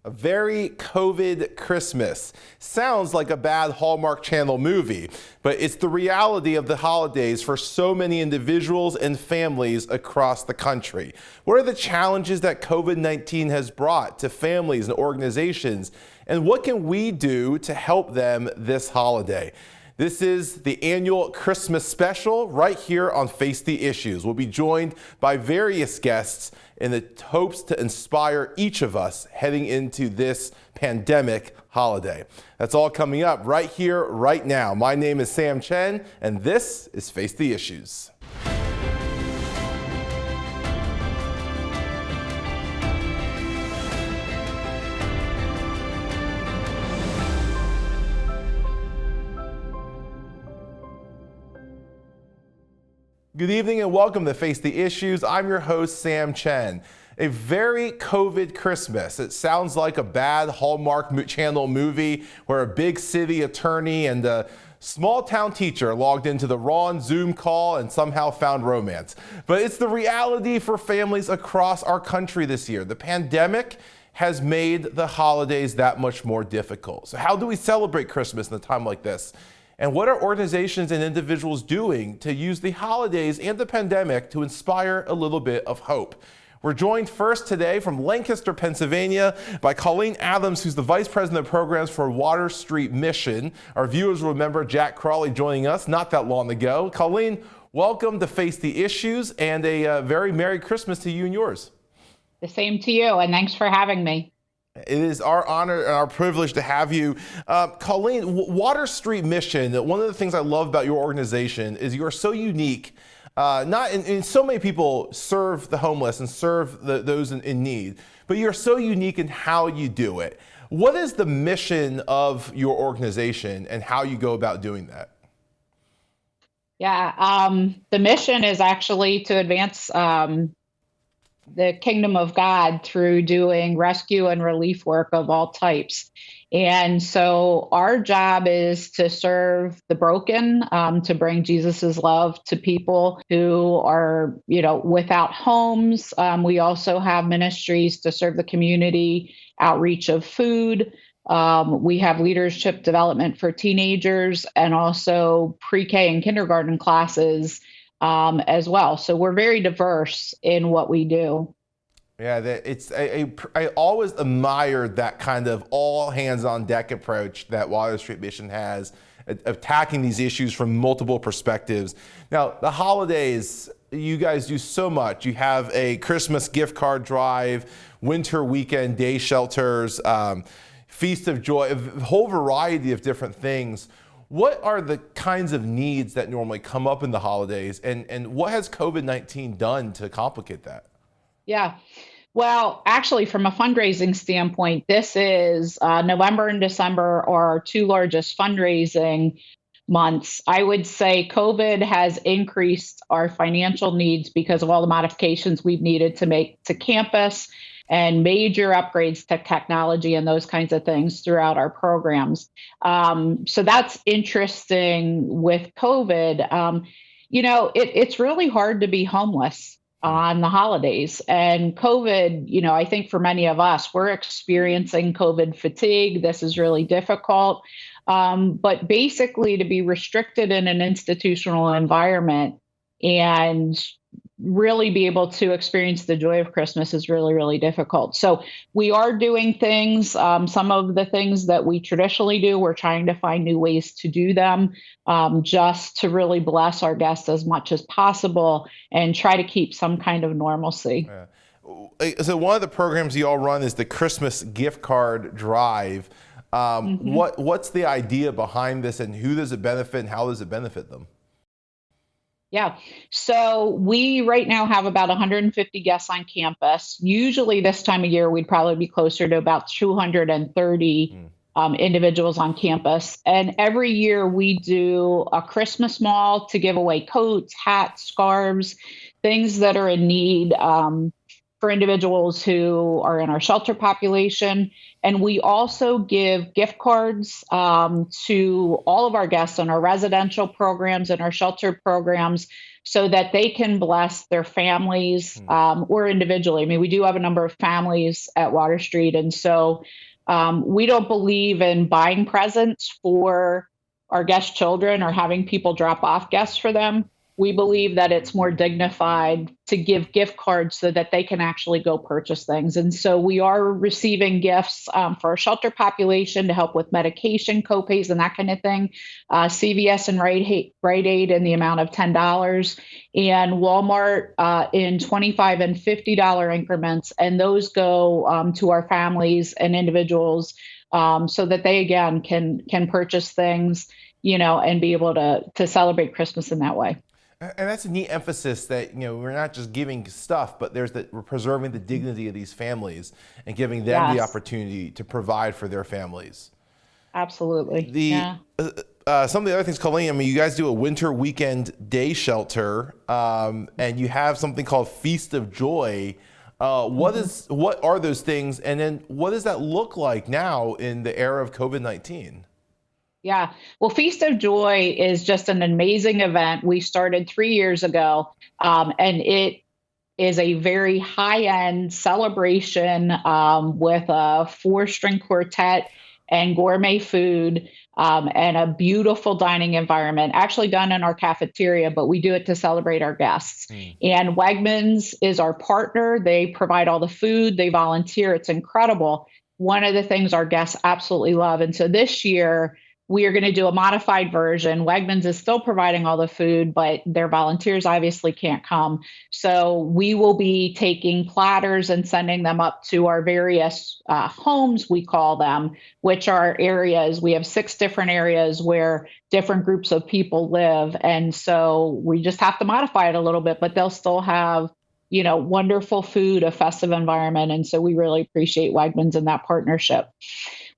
A very COVID Christmas. Sounds like a bad Hallmark Channel movie, but it's the reality of the holidays for so many individuals and families across the country. What are the challenges that COVID-19 has brought to families and organizations, and what can we do to help them this holiday? This is the annual Christmas special right here on Face the Issues. We'll be joined by various guests in the hopes to inspire each of us heading into this pandemic holiday. That's all coming up right here, right now. My name is Sam Chen, and this is Face the Issues. Good evening and welcome to Face the Issues. I'm your host, Sam Chen. A very COVID Christmas. It sounds like a bad Hallmark Channel movie where a big city attorney and a small town teacher logged into the wrong Zoom call and somehow found romance. But it's the reality for families across our country this year. The pandemic has made the holidays that much more difficult. So how do we celebrate Christmas in a time like this? And what are organizations and individuals doing to use the holidays and the pandemic to inspire a little bit of hope? We're joined first today from Lancaster, Pennsylvania by Colleen Adams, who's the Vice President of Programs for Water Street Mission. Our viewers will remember Jack Crawley joining us not that long ago. Colleen, welcome to Face the Issues and a very Merry Christmas to you and yours. The same to you, and thanks for having me. It is our honor and our privilege to have you. Colleen, Water Street Mission, one of the things I love about your organization is you are so unique. And so many people serve the homeless and serve those in need, but you're so unique in how you do it. What is the mission of your organization and how you go about doing that? Yeah, the mission is actually to advance the kingdom of God through doing rescue and relief work of all types. And so our job is to serve the broken, to bring Jesus's love to people who are, without homes. We also have ministries to serve the community, outreach of food. We have leadership development for teenagers and also pre-K and kindergarten classes as well. So we're very diverse in what we do. Yeah, I always admired that kind of all hands on deck approach that Water Street Mission has, attacking these issues from multiple perspectives. Now, the holidays, you guys do so much. You have a Christmas gift card drive, winter weekend day shelters, Feast of Joy, a whole variety of different things. What are the kinds of needs that normally come up in the holidays, and what has COVID-19 done to complicate that? Yeah. Well, actually, from a fundraising standpoint, this is November and December are our two largest fundraising months. I would say COVID has increased our financial needs because of all the modifications we've needed to make to campus and major upgrades to technology and those kinds of things throughout our programs. So that's interesting with COVID. It's really hard to be homeless on the holidays. And COVID, I think for many of us, we're experiencing COVID fatigue. This is really difficult. But basically to be restricted in an institutional environment and really be able to experience the joy of Christmas is really, really difficult. So we are doing things, some of the things that we traditionally do, we're trying to find new ways to do them, just to really bless our guests as much as possible and try to keep some kind of normalcy. Yeah. So one of the programs you all run is the Christmas gift card drive. What's the idea behind this, and who does it benefit, and how does it benefit them? Yeah. So we right now have about 150 guests on campus. Usually this time of year, we'd probably be closer to about 230 individuals on campus. And every year we do a Christmas mall to give away coats, hats, scarves, things that are in need. for individuals who are in our shelter population. And we also give gift cards to all of our guests on our residential programs and our shelter programs so that they can bless their families or individually. I mean, we do have a number of families at Water Street. And so we don't believe in buying presents for our guest children or having people drop off gifts for them. We believe that it's more dignified to give gift cards so that they can actually go purchase things. And so we are receiving gifts for our shelter population to help with medication copays and that kind of thing. CVS and Rite Aid in the amount of $10, and Walmart in $25 and $50 increments. And those go to our families and individuals so that they, again, can purchase things, and be able to celebrate Christmas in that way. And that's a neat emphasis that, we're not just giving stuff, but we're preserving the dignity of these families and giving them the opportunity to provide for their families. Absolutely. Some of the other things, Colleen, you guys do a winter weekend day shelter, and you have something called Feast of Joy. What are those things? And then what does that look like now in the era of COVID-19? Yeah. Well, Feast of Joy is just an amazing event. We started 3 years ago, and it is a very high-end celebration with a 4-string quartet and gourmet food and a beautiful dining environment, actually done in our cafeteria, but we do it to celebrate our guests. And Wegmans is our partner. They provide all the food. They volunteer. It's incredible. One of the things our guests absolutely love. And so this year, we are going to do a modified version. Wegmans is still providing all the food, but their volunteers obviously can't come. So we will be taking platters and sending them up to our various homes, we call them, which are areas. We have 6 different areas where different groups of people live. And so we just have to modify it a little bit, but they'll still have wonderful food, a festive environment. And so we really appreciate Wegmans and that partnership.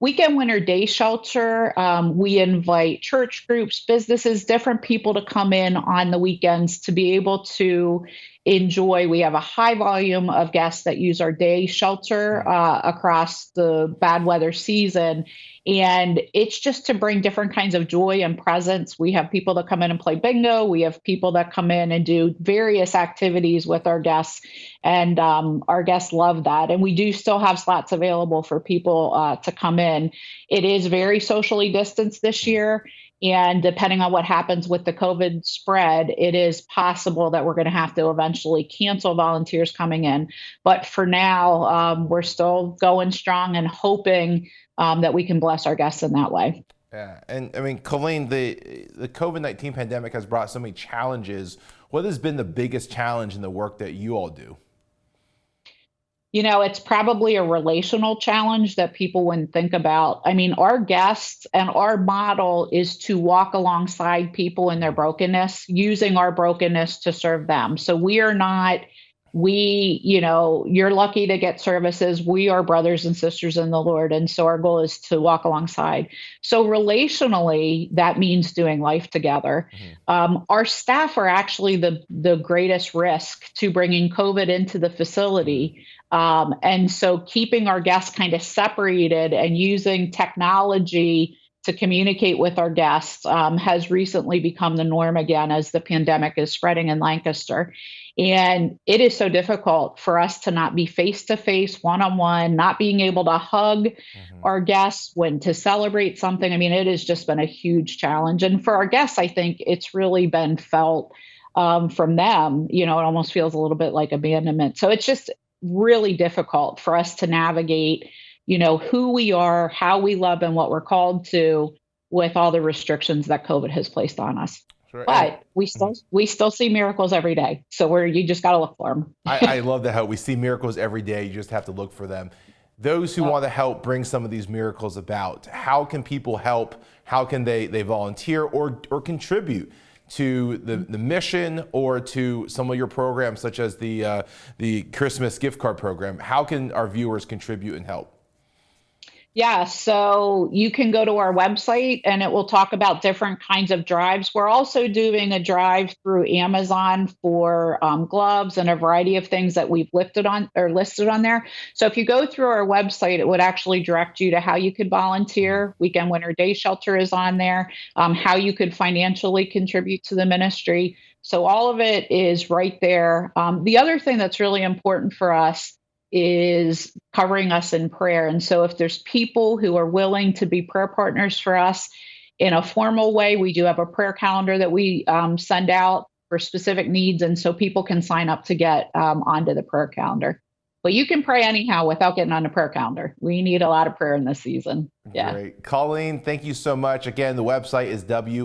Weekend Winter Day Shelter, we invite church groups, businesses, different people to come in on the weekends to be able to enjoy. We have a high volume of guests that use our day shelter across the bad weather season. And it's just to bring different kinds of joy and presence. We have people that come in and play bingo. We have people that come in and do various activities with our guests. And our guests love that. And we do still have slots available for people to come in. It is very socially distanced this year. And depending on what happens with the COVID spread, it is possible that we're going to have to eventually cancel volunteers coming in. But for now, we're still going strong and hoping that we can bless our guests in that way. Yeah. And Colleen, the COVID-19 pandemic has brought so many challenges. What has been the biggest challenge in the work that you all do? It's probably a relational challenge that people wouldn't think about. Our guests and our model is to walk alongside people in their brokenness, using our brokenness to serve them. So we are not, you're lucky to get services. We are brothers and sisters in the Lord. And so our goal is to walk alongside. So relationally, that means doing life together. Our staff are actually the greatest risk to bringing COVID into the facility. And so keeping our guests kind of separated and using technology to communicate with our guests has recently become the norm again as the pandemic is spreading in Lancaster. And it is so difficult for us to not be face-to-face, one-on-one, not being able to hug our guests when to celebrate something. It has just been a huge challenge. And for our guests, I think it's really been felt from them. It almost feels a little bit like abandonment. So it's just really difficult for us to navigate, who we are, how we love, and what we're called to with all the restrictions that COVID has placed on us. Sure. But we still see miracles every day. So you just got to look for them. I love that how we see miracles every day. You just have to look for them. Those who want to help bring some of these miracles about, how can people help? How can they volunteer or contribute to the mission or to some of your programs, such as the Christmas gift card program? How can our viewers contribute and help? Yeah, so you can go to our website and it will talk about different kinds of drives. We're also doing a drive through Amazon for gloves and a variety of things that we've lifted on or listed on there. So if you go through our website, it would actually direct you to how you could volunteer. Weekend Winter Day Shelter is on there, how you could financially contribute to the ministry. So all of it is right there. The other thing that's really important for us is covering us in prayer. And so, if there's people who are willing to be prayer partners for us in a formal way, we do have a prayer calendar that we send out for specific needs. And so, people can sign up to get onto the prayer calendar. But you can pray anyhow without getting on the prayer calendar. We need a lot of prayer in this season. Yeah. Great. Colleen, thank you so much. Again, the website is wsm.org.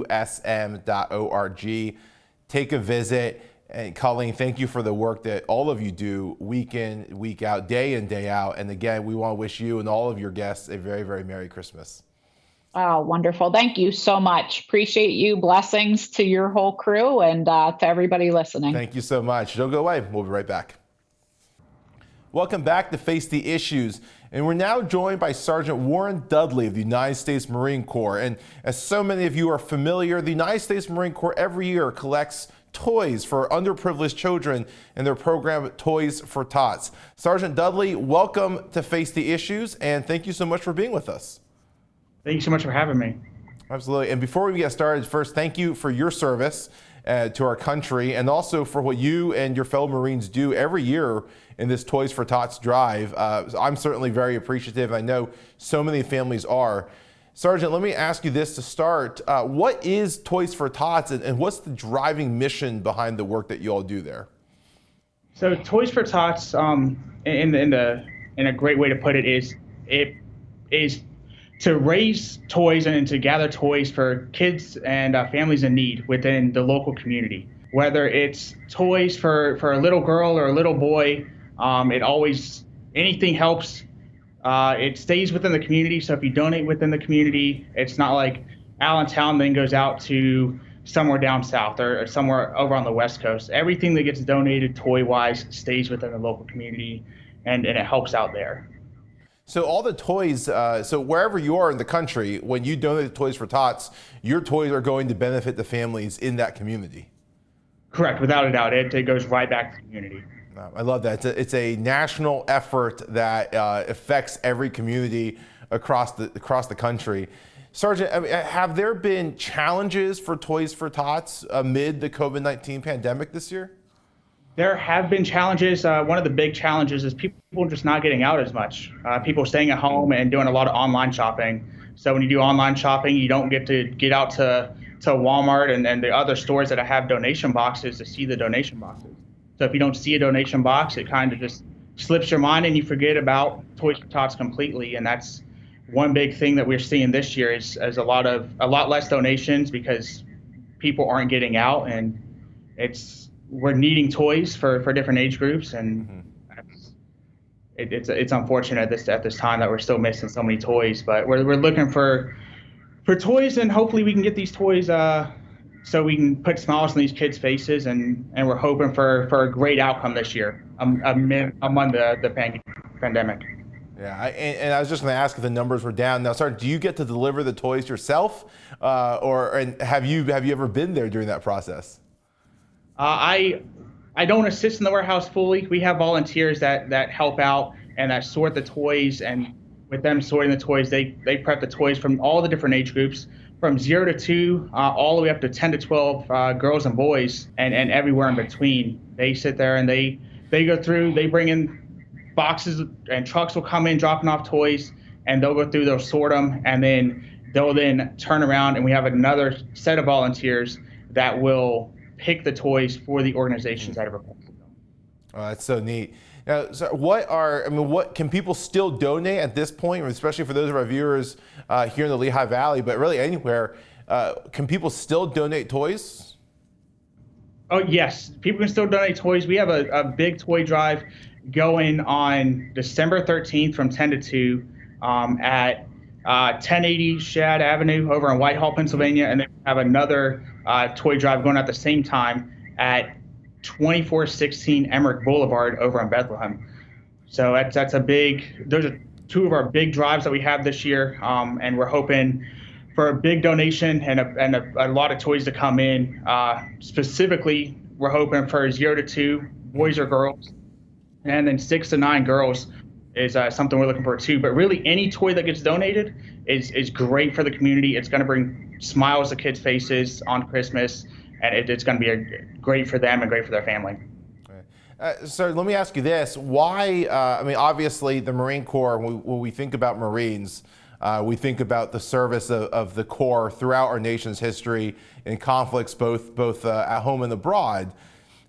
Take a visit. And Colleen, thank you for the work that all of you do week in, week out, day in, day out. And again, we want to wish you and all of your guests a very, very Merry Christmas. Oh, wonderful. Thank you so much. Appreciate you. Blessings to your whole crew and to everybody listening. Thank you so much. Don't go away. We'll be right back. Welcome back to Face the Issues. And we're now joined by Sergeant Warren Dudley of the United States Marine Corps. And as so many of you are familiar, the United States Marine Corps every year collects toys for underprivileged children in their program Toys for Tots. Sergeant Dudley, welcome to Face the Issues, and thank you so much for being with us. Thank you so much for having me. Absolutely. And before we get started, first, thank you for your service to our country, and also for what you and your fellow Marines do every year in this Toys for Tots drive. I'm certainly very appreciative. I know so many families are. Sergeant, let me ask you this to start. What is Toys for Tots, and what's the driving mission behind the work that you all do there? So Toys for Tots, in a great way to put it, is to raise toys and to gather toys for kids and families in need within the local community. Whether it's toys for a little girl or a little boy, anything helps. It stays within the community, so if you donate within the community, it's not like Allentown then goes out to somewhere down south or somewhere over on the West Coast. Everything that gets donated toy-wise stays within the local community, and it helps out there. So all the toys, so wherever you are in the country, when you donate Toys for Tots, your toys are going to benefit the families in that community. Correct, without a doubt. It goes right back to the community. I love that. It's a national effort that affects every community across the country. Sergeant, have there been challenges for Toys for Tots amid the COVID-19 pandemic this year? There have been challenges. One of the big challenges is people just not getting out as much. People staying at home and doing a lot of online shopping. So when you do online shopping, you don't get to get out to Walmart and the other stores that have donation boxes to see the donation boxes. So if you don't see a donation box, it kind of just slips your mind and you forget about Toys for Tots completely. And that's one big thing that we're seeing this year is a lot less donations because people aren't getting out, and we're needing toys for different age groups, and it's unfortunate at this time that we're still missing so many toys. But we're looking for toys, and hopefully we can get these toys so we can put smiles on these kids' faces, and we're hoping for a great outcome this year among the pandemic. Yeah, and I was just going to ask if the numbers were down. Now, Sergeant, do you get to deliver the toys yourself, and have you ever been there during that process? I don't assist in the warehouse fully. We have volunteers that help out and that sort the toys, and with them sorting the toys, they prep the toys from all the different age groups, from 0 to 2, all the way up to 10 to 12 girls and boys, and everywhere in between. They sit there and they go through, they bring in boxes, and trucks will come in dropping off toys, and they'll go through, they'll sort them, and then they'll turn around, and we have another set of volunteers that will pick the toys for the organizations that have requested them. Oh, that's so neat. Now, so what can people still donate at this point, especially for those of our viewers here in the Lehigh Valley, but really anywhere? Can people still donate toys? Oh, yes. People can still donate toys. We have a big toy drive going on December 13th from 10 to 2 at 1080 Shad Avenue over in Whitehall, Pennsylvania. And then we have another toy drive going at the same time at 2416 Emmerich Boulevard over in Bethlehem. So that's a big, two of our big drives that we have this year, and we're hoping for a big donation and a lot of toys to come in. Specifically, we're hoping for 0 to 2 boys or girls, and then 6 to 9 girls is something we're looking for too. But really, any toy that gets donated is great for the community. It's going to bring smiles to kids' faces on Christmas, and it's going to be great for them and great for their family. So let me ask you this. Why, I mean, obviously the Marine Corps, when we think about Marines, we think about the service of the Corps throughout our nation's history in conflicts both at home and abroad.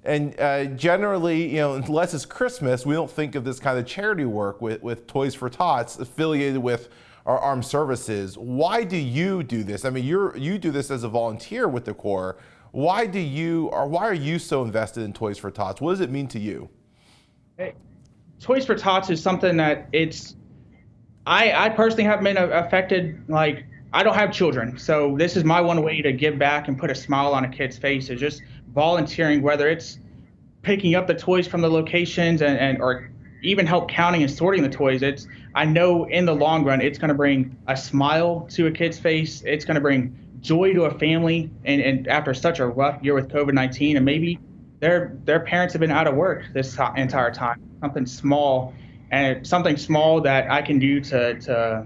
And generally, unless it's Christmas, we don't think of this kind of charity work with Toys for Tots affiliated with our armed services. Why do you do this? I mean, you do this as a volunteer with the Corps. Why are you so invested in Toys for Tots? What does it mean to you? Hey, Toys for Tots is something that I personally haven't been affected. Like, I don't have children, so this is my one way to give back and put a smile on a kid's face, is just volunteering, whether it's picking up the toys from the locations or even help counting and sorting the toys. I know in the long run, it's going to bring a smile to a kid's face. It's going to bring joy to a family, and after such a rough year with COVID-19, and maybe their parents have been out of work this entire time. Something small that I can do to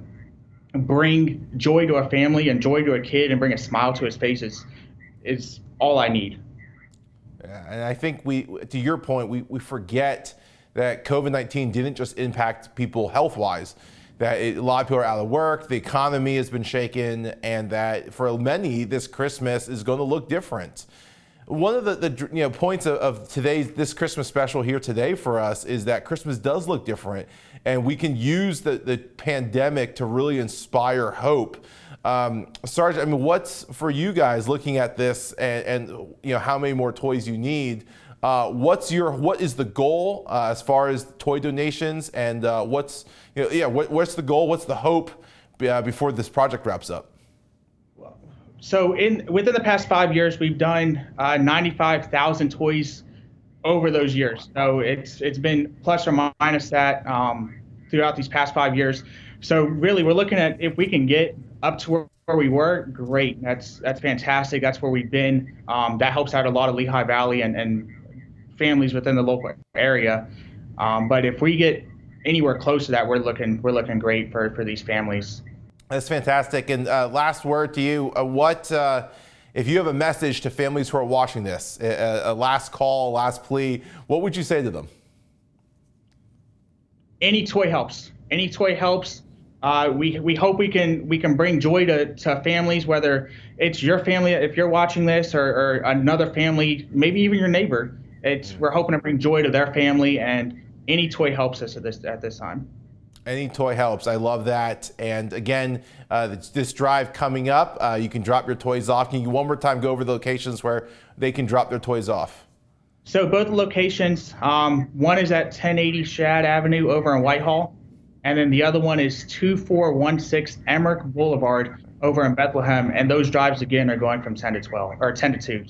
bring joy to a family and joy to a kid and bring a smile to his face is all I need. Yeah, and I think to your point, we forget that COVID-19 didn't just impact people health-wise, that a lot of people are out of work, the economy has been shaken, and that for many, this Christmas is going to look different. One of the points of this Christmas special here today for us is that Christmas does look different, and we can use the pandemic to really inspire hope. Sarge, I mean, what's for you guys looking at this, and how many more toys you need? What is the goal as far as toy donations, and what's the goal? What's the hope before this project wraps up? So within the past 5 years, we've done 95,000 toys over those years. So it's been plus or minus that throughout these past 5 years. So really, we're looking at if we can get up to where we were, great. That's fantastic. That's where we've been. That helps out a lot of Lehigh Valley and families within the local area. But if we get anywhere close to that, we're looking great for these families. That's fantastic. And last word to you, if you have a message to families who are watching this, a last call, last plea, what would you say to them? Any toy helps. Any toy helps. We hope we can bring joy to families, whether it's your family, if you're watching this, or another family, maybe even your neighbor. We're hoping to bring joy to their family, and any toy helps us at this time. Any toy helps. I love that. And again, this drive coming up, you can drop your toys off. Can you one more time go over the locations where they can drop their toys off? So both locations, one is at 1080 Shad Avenue over in Whitehall, and then the other one is 2416 Emmerich Boulevard over in Bethlehem. And those drives again are going from 10 to 2.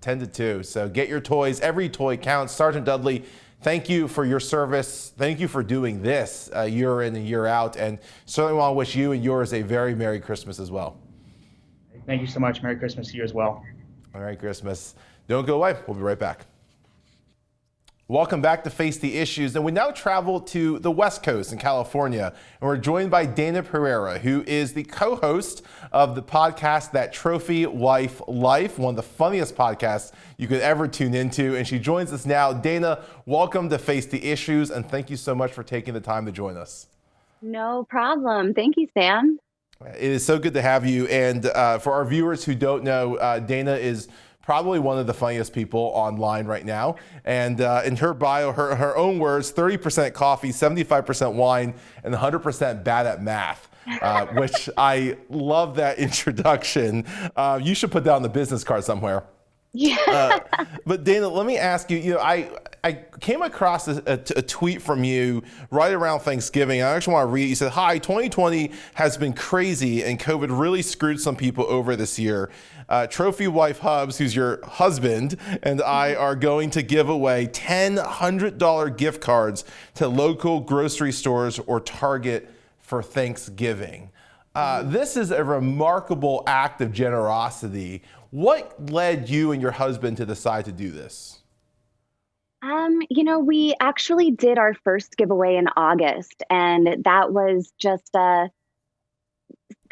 10 to 2. So get your toys. Every toy counts. Sergeant Dudley, thank you for your service. Thank you for doing this year in and year out. And certainly want to wish you and yours a very Merry Christmas as well. Thank you so much. Merry Christmas to you as well. Merry Christmas. Don't go away. We'll be right back. Welcome back to Face the Issues, and we now travel to the West Coast in California, and we're joined by Dana Pereira, who is the co-host of the podcast That Trophy Wife Life, one of the funniest podcasts you could ever tune into, and she joins us now. Dana, welcome to Face the Issues, and thank you so much for taking the time to join us. No problem. Thank you, Sam. It is so good to have you, and for our viewers who don't know, Dana is probably one of the funniest people online right now. And in her bio, her own words, 30% coffee, 75% wine, and 100% bad at math, which I love that introduction. You should put that on the business card somewhere. Yeah. But Dana, let me ask you, I came across a tweet from you right around Thanksgiving. I actually want to read it. You said, "Hi, 2020 has been crazy and COVID really screwed some people over this year. Trophy Wife Hubs, who's your husband, and I are going to give away 10 $100 gift cards to local grocery stores or Target for Thanksgiving." This is a remarkable act of generosity. What led you and your husband to decide to do this? We actually did our first giveaway in August, and that was just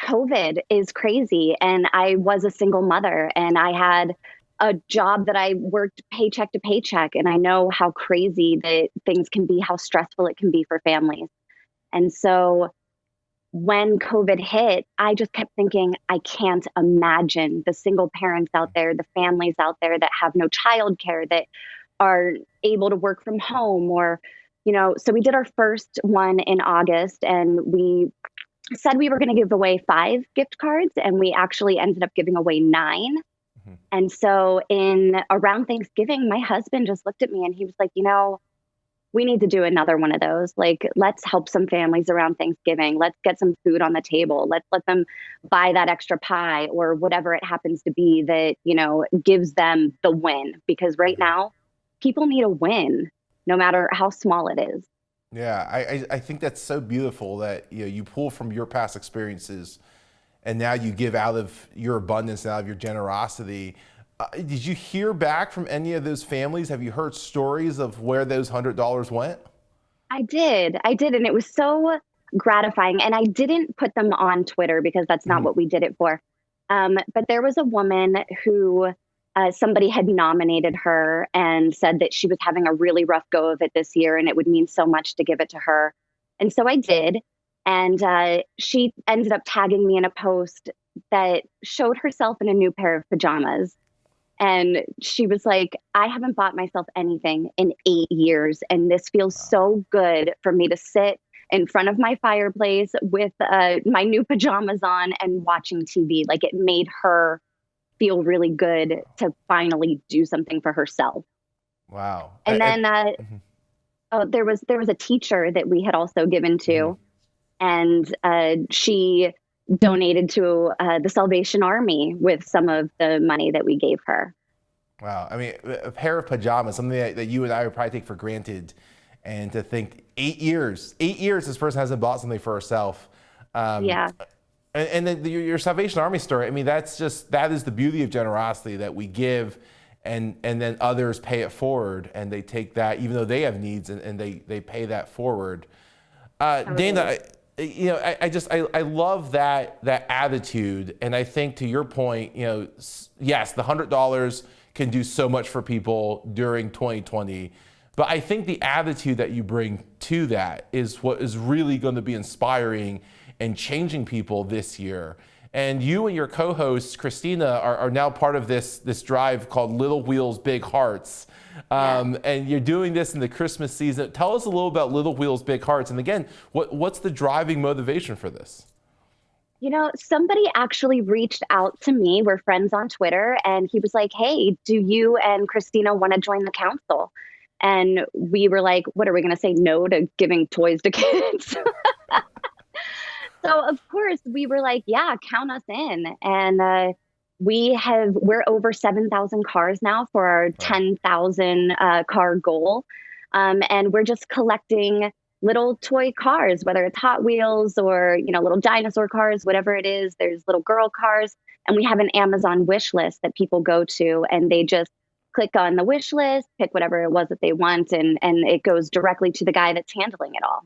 COVID is crazy. And I was a single mother, and I had a job that I worked paycheck to paycheck. And I know how crazy that things can be, how stressful it can be for families. And so when COVID hit, I just kept thinking, I can't imagine the single parents out there, the families out there that have no childcare, that are able to work from home, or, so we did our first one in August, and we said we were going to give away 5 gift cards, and we actually ended up giving away 9. Mm-hmm. And so around Thanksgiving, my husband just looked at me and he was like, we need to do another one of those. Like, let's help some families around Thanksgiving. Let's get some food on the table. Let's let them buy that extra pie or whatever it happens to be that, gives them the win. Because right now, people need a win, no matter how small it is. Yeah, I think that's so beautiful that you pull from your past experiences and now you give out of your abundance, out of your generosity. Did you hear back from any of those families? Have you heard stories of where those $100 went? I did. And it was so gratifying. And I didn't put them on Twitter because that's not what we did it for. But there was a woman who somebody had nominated her and said that she was having a really rough go of it this year and it would mean so much to give it to her. And so I did. And she ended up tagging me in a post that showed herself in a new pair of pajamas. And she was like, I haven't bought myself anything in 8 years. And this feels so good for me to sit in front of my fireplace with my new pajamas on and watching TV. Like, it made her feel really good to finally do something for herself. Wow. And then there was a teacher that we had also given to, and she donated to the Salvation Army with some of the money that we gave her. Wow. I mean, a pair of pajamas, something that you and I would probably take for granted. And to think 8 years this person hasn't bought something for herself. Yeah. And then your Salvation Army story, I mean, that is the beauty of generosity, that we give and then others pay it forward, and they take that, even though they have needs, and they pay that forward. Dana, I love that attitude. And I think, to your point, yes, the $100 can do so much for people during 2020. But I think the attitude that you bring to that is what is really going to be inspiring and changing people this year. And you and your co-host, Christina, are now part of this drive called Little Wheels, Big Hearts. And you're doing this in the Christmas season. Tell us a little about Little Wheels, Big Hearts. And again, what's the driving motivation for this? Somebody actually reached out to me. We're friends on Twitter. And he was like, hey, do you and Christina want to join the council? And we were like, what, are we going to say no to giving toys to kids? So of course we were like, yeah, count us in. And we're over 7,000 cars now for our 10,000 car goal. And we're just collecting little toy cars, whether it's Hot Wheels or, little dinosaur cars, whatever it is. There's little girl cars. And we have an Amazon wish list that people go to, and they just click on the wish list, pick whatever it was that they want, and it goes directly to the guy that's handling it all.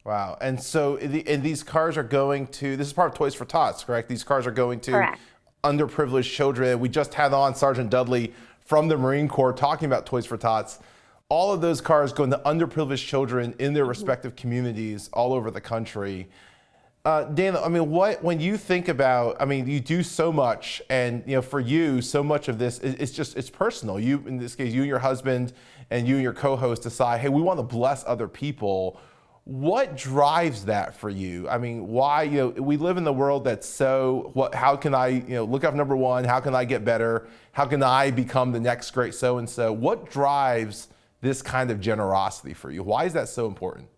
Wow. And so these cars are going to, this is part of Toys for Tots, correct? These cars are going to Correct. Underprivileged children. We just had on Sergeant Dudley from the Marine Corps talking about Toys for Tots. All of those cars going to underprivileged children in their respective communities all over the country. Dana, I mean, when you think about, I mean, you do so much, and for you, so much of this it's personal. You, in this case, you and your husband and you and your co-host decide, hey, we want to bless other people. What drives that for you? I mean, why, we live in the world that's so, how can I, look up number one, how can I get better? How can I become the next great so-and-so? What drives this kind of generosity for you? Why is that so important?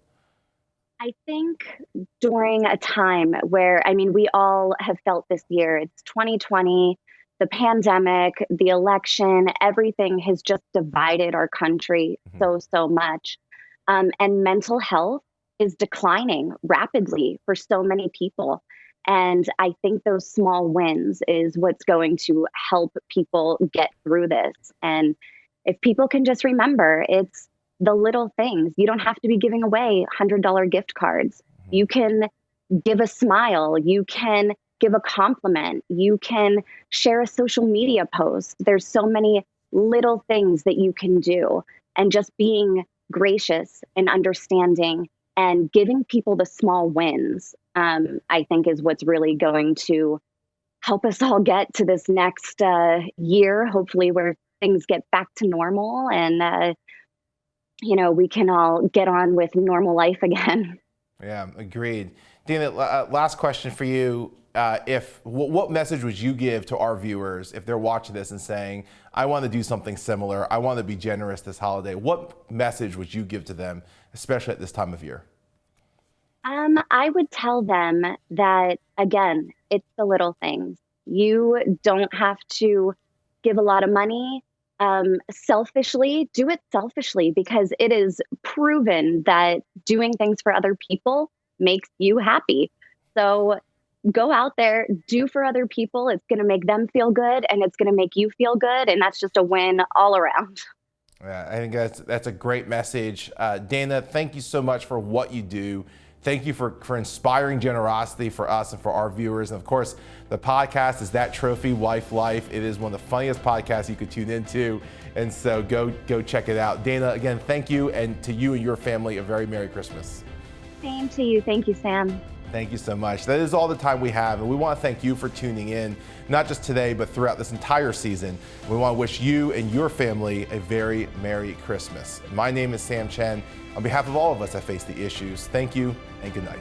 I think during a time where, I mean, we all have felt this year, it's 2020, the pandemic, the election, everything has just divided our country so much. And mental health is declining rapidly for so many people. And I think those small wins is what's going to help people get through this. And if people can just remember, it's the little things. You don't have to be giving away $100 gift cards. You can give a smile. You can give a compliment. You can share a social media post. There's so many little things that you can do. And just being gracious and understanding and giving people the small wins, I think is what's really going to help us all get to this next year, hopefully where things get back to normal and we can all get on with normal life again. Yeah, agreed. Dana, last question for you. What message would you give to our viewers if they're watching this and saying, I want to do something similar, I want to be generous this holiday? What message would you give to them, especially at this time of year? I would tell them that, again, it's the little things. You don't have to give a lot of money. Selfishly, do it selfishly, because it is proven that doing things for other people makes you happy. So go out there, do for other people. It's going to make them feel good and it's going to make you feel good. And that's just a win all around. Yeah, I think that's a great message. Dana, thank you so much for what you do. Thank you for inspiring generosity for us and for our viewers. And of course, the podcast is That Trophy Wife Life. It is one of the funniest podcasts you could tune into. And so go check it out. Dana, again, thank you. And to you and your family, a very Merry Christmas. Same to you. Thank you, Sam. Thank you so much. That is all the time we have. And we want to thank you for tuning in, not just today, but throughout this entire season. We want to wish you and your family a very Merry Christmas. My name is Sam Chen. On behalf of all of us at Face the Issues, thank you and good night.